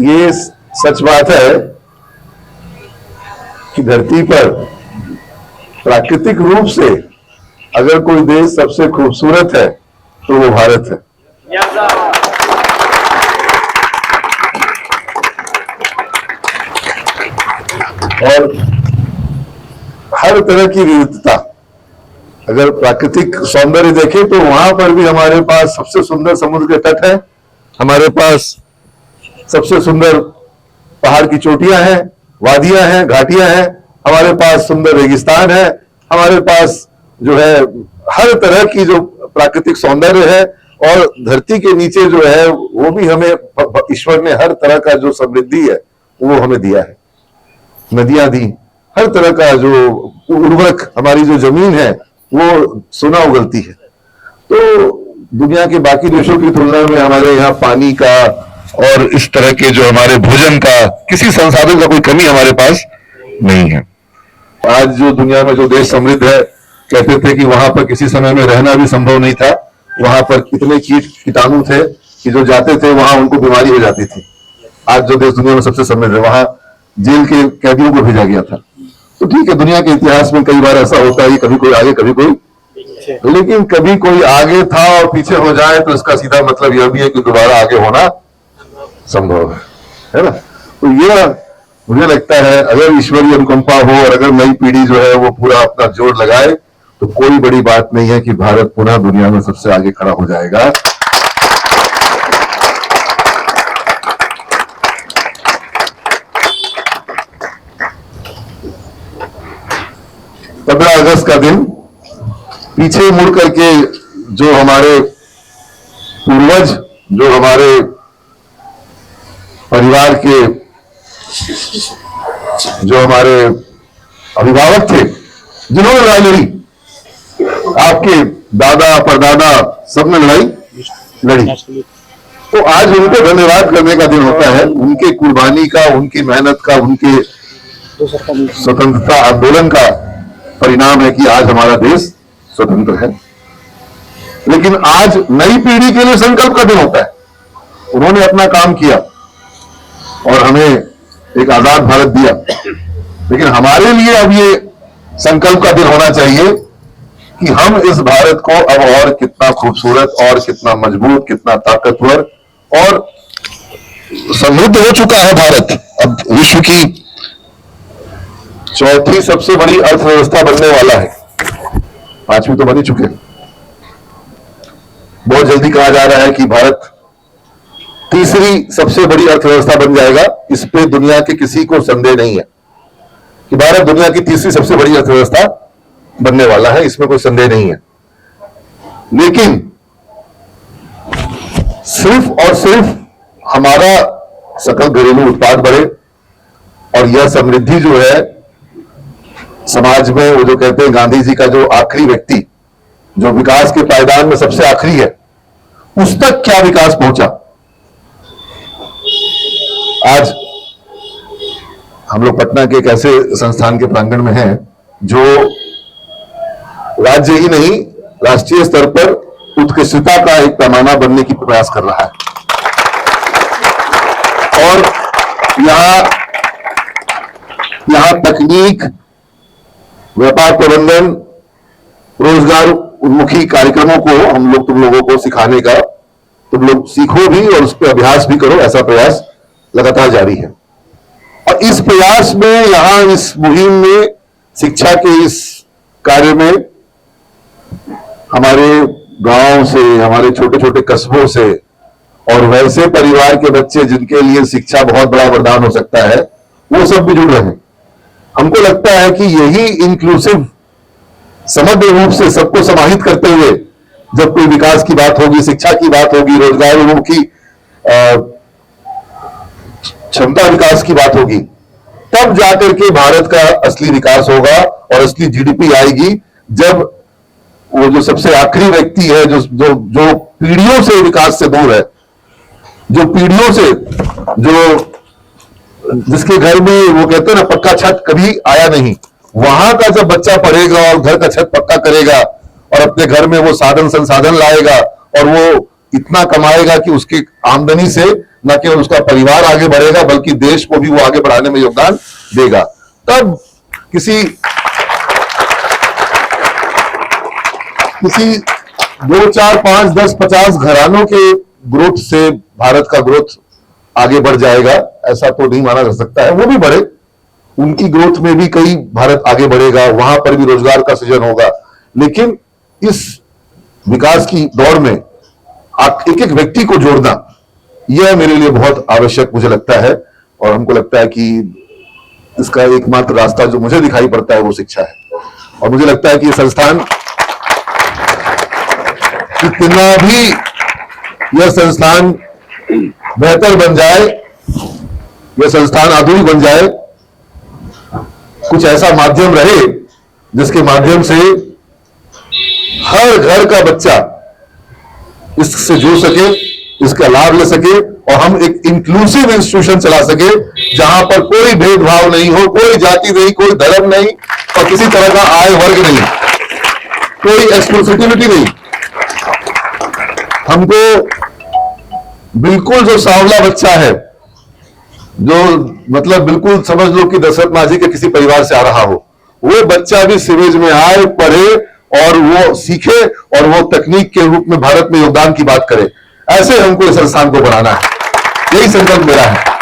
ये सच बात है कि धरती पर प्राकृतिक रूप से अगर कोई देश सबसे खूबसूरत है तो वो भारत है। और हर तरह की विविधता, अगर प्राकृतिक सौंदर्य देखें तो वहां पर भी हमारे पास सबसे सुंदर समुद्र के तट है, हमारे पास सबसे सुंदर पहाड़ की चोटियां हैं, वादियां हैं, घाटियां हैं, हमारे पास सुंदर रेगिस्तान है, हमारे पास जो है हर तरह की जो प्राकृतिक सौंदर्य है। और धरती के नीचे जो है वो भी हमें ईश्वर ने हर तरह का जो समृद्धि है वो हमें दिया है, नदियां दी, हर तरह का जो उर्वरक, हमारी जो जमीन है वो सोना उगलती है। तो दुनिया के बाकी देशों की तुलना में हमारे यहाँ पानी का और इस तरह के जो हमारे भोजन का, किसी संसाधन का कोई कमी हमारे पास नहीं है। आज जो दुनिया में जो देश समृद्ध है, कहते थे कि वहां पर किसी समय में रहना भी संभव नहीं था, वहां पर कितने कीटाणु थे कि जो जाते थे वहां उनको बीमारी हो जाती थी। आज जो देश दुनिया में सबसे समृद्ध है, वहां जेल के कैदियों को भेजा गया था। तो ठीक है, दुनिया के इतिहास में कई बार ऐसा होता है, कभी कोई आगे कभी कोई, लेकिन कभी कोई आगे था और पीछे हो जाए तो इसका सीधा मतलब यह भी है कि दोबारा आगे होना संभव है ना। तो ये मुझे लगता है अगर ईश्वरीय अनुकंपा हो और अगर नई पीढ़ी जो है वो पूरा अपना जोर लगाए तो कोई बड़ी बात नहीं है कि भारत पुनः दुनिया में सबसे आगे खड़ा हो जाएगा। पंद्रह अगस्त का दिन पीछे मुड़ करके जो हमारे पूर्वज, जो हमारे परिवार के, जो हमारे अभिभावक थे जिन्होंने लड़ाई लड़ी, आपके दादा परदादा सबने लड़ाई लड़ी, तो आज उनको धन्यवाद करने का दिन होता है। उनके कुर्बानी का, उनकी मेहनत का, उनके स्वतंत्रता आंदोलन का परिणाम है कि आज हमारा देश स्वतंत्र है। लेकिन आज नई पीढ़ी के लिए संकल्प का दिन होता है। उन्होंने अपना काम किया और हमें एक आजाद भारत दिया, लेकिन हमारे लिए अब ये संकल्प का दिन होना चाहिए कि हम इस भारत को अब और कितना खूबसूरत और कितना मजबूत, कितना ताकतवर और समृद्ध हो चुका है भारत। अब विश्व की चौथी सबसे बड़ी अर्थव्यवस्था बनने वाला है, पांचवी तो बन ही चुके। बहुत जल्दी कहा जा रहा है कि भारत तीसरी सबसे बड़ी अर्थव्यवस्था बन जाएगा। इस पे दुनिया के किसी को संदेह नहीं है कि भारत दुनिया की तीसरी सबसे बड़ी अर्थव्यवस्था बनने वाला है, इसमें कोई संदेह नहीं है। लेकिन सिर्फ और सिर्फ हमारा सकल घरेलू उत्पाद बढ़े और यह समृद्धि जो है समाज में, वो जो कहते हैं गांधी जी का जो आखिरी व्यक्ति जो विकास के पायदान में सबसे आखिरी है, उस तक क्या विकास पहुंचा। आज हम लोग पटना के एक ऐसे संस्थान के प्रांगण में हैं जो राज्य ही नहीं राष्ट्रीय स्तर पर उत्कृष्टता का एक पैमाना बनने की प्रयास कर रहा है। और यहां तकनीक, व्यापार प्रबंधन, रोजगार उन्मुखी कार्यक्रमों को हम लोग तुम लोगों को सिखाने का, तुम लोग सीखो भी और उस पर अभ्यास भी करो, ऐसा प्रयास लगातार जारी है। और इस प्रयास में, यहां इस मुहिम में, शिक्षा के इस कार्य में हमारे गांव से, हमारे छोटे छोटे कस्बों से और वैसे परिवार के बच्चे जिनके लिए शिक्षा बहुत बड़ा वरदान हो सकता है, वो सब भी जुड़ रहे हैं। हमको लगता है कि यही इंक्लूसिव, समग्र रूप से सबको समाहित करते हुए जब कोई विकास की बात होगी, शिक्षा की बात होगी, रोजगार की क्षमता विकास की बात होगी, तब जाकर के भारत का असली विकास होगा और असली जीडीपी आएगी। जब वो जो सबसे आखिरी व्यक्ति है, जो पीढ़ियों से विकास से दूर है, जो पीढ़ियों से, जो जिसके घर में वो कहते हैं ना पक्का छत कभी आया नहीं, वहां का जब बच्चा पढ़ेगा और घर का छत पक्का करेगा और अपने घर में वो साधन संसाधन लाएगा और वो इतना कमाएगा कि उसकी आमदनी से न केवल उसका परिवार आगे बढ़ेगा बल्कि देश को भी वो आगे बढ़ाने में योगदान देगा। तब किसी 2, 4, 5, 10, 50 घरानों के ग्रोथ से भारत का ग्रोथ आगे बढ़ जाएगा, ऐसा तो नहीं माना जा सकता है। वो भी बढ़े, उनकी ग्रोथ में भी कई भारत आगे बढ़ेगा, वहां पर भी रोजगार का सृजन होगा। लेकिन इस विकास की दौड़ में एक एक व्यक्ति को जोड़ना, यह मेरे लिए बहुत आवश्यक मुझे लगता है। और हमको लगता है कि इसका एकमात्र रास्ता जो मुझे दिखाई पड़ता है वो शिक्षा है। और मुझे लगता है कि यह संस्थान कितना भी यह संस्थान बेहतर बन जाए, यह संस्थान आधुनिक बन जाए, कुछ ऐसा माध्यम रहे जिसके माध्यम से हर घर का बच्चा इससे जुड़ सके, इसका लाभ ले सके और हम एक इंक्लूसिव इंस्टीट्यूशन चला सके जहां पर कोई भेदभाव नहीं हो, कोई जाति नहीं, कोई धर्म नहीं और किसी तरह का आय वर्ग नहीं, कोई एक्सक्लूसिविटी नहीं। हमको बिल्कुल जो सांवला बच्चा है, जो मतलब बिल्कुल समझ लो कि दशरथ माझी के किसी परिवार से आ रहा हो, वो बच्चा भी सीवेज में आए, पढ़े और वो सीखे और वो तकनीक के रूप में भारत में योगदान की बात करे। ऐसे हमको इस संस्थान को बनाना है, यही संकल्प मेरा है।